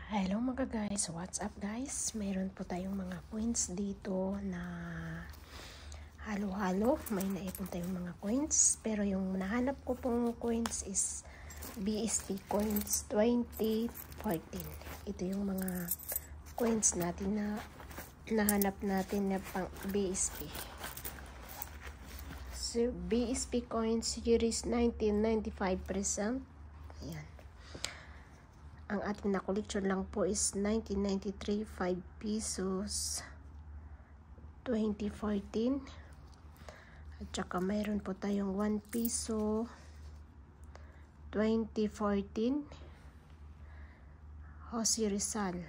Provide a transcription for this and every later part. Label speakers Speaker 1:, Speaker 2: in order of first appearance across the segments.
Speaker 1: Hello mga guys, what's up guys? Mayroon po tayong mga coins dito na halo-halo. May naipon tayong mga coins, pero yung nahanap ko pong coins is BSP coins 2014. Ito yung mga coins natin na nahanap natin na pang BSP. So BSP coins series 1995%. Ayan. Ang ating na collection lang po is 1993, 5 pesos, 2014. At saka mayroon po tayong 1 peso, 2014, Jose Rizal.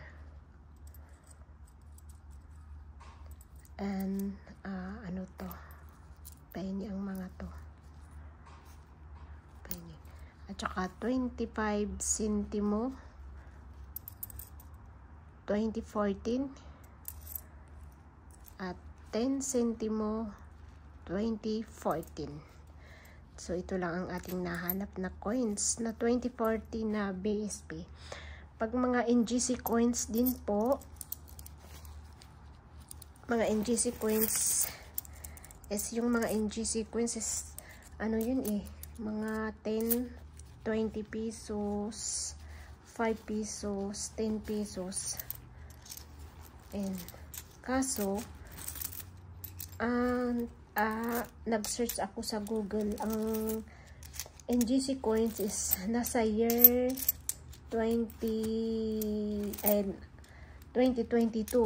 Speaker 1: And ano to? Penny ang mga to. Penny. At saka 25 centimo. 2014 at 10 centimo 2014. So ito lang ang ating nahanap na coins na 2014 na BSP. Pag mga NGC coins din po, mga NGC coins is yung mga NGC coins is ano yun mga 10, 20 pesos, 5 pesos, 10 pesos. And kaso nag-search ako sa Google, ang NGC coins is nasa year 2022,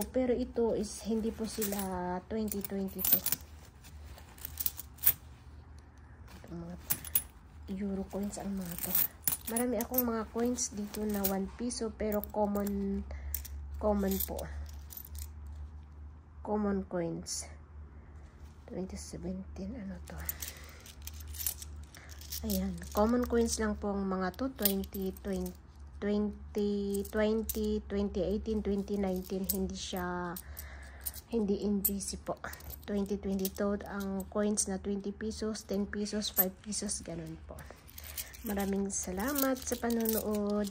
Speaker 1: pero ito is hindi po sila 2022. Ito mga euro coins ang mga to. Marami akong mga coins dito na 1 peso pero common po. Common coins 2017, ano to, ayan, common coins lang po ang mga to. 2018, 2019, hindi NGC po. 2022 ang coins na 20 pesos, 10 pesos, 5 pesos, ganun po. Maraming salamat sa panonood.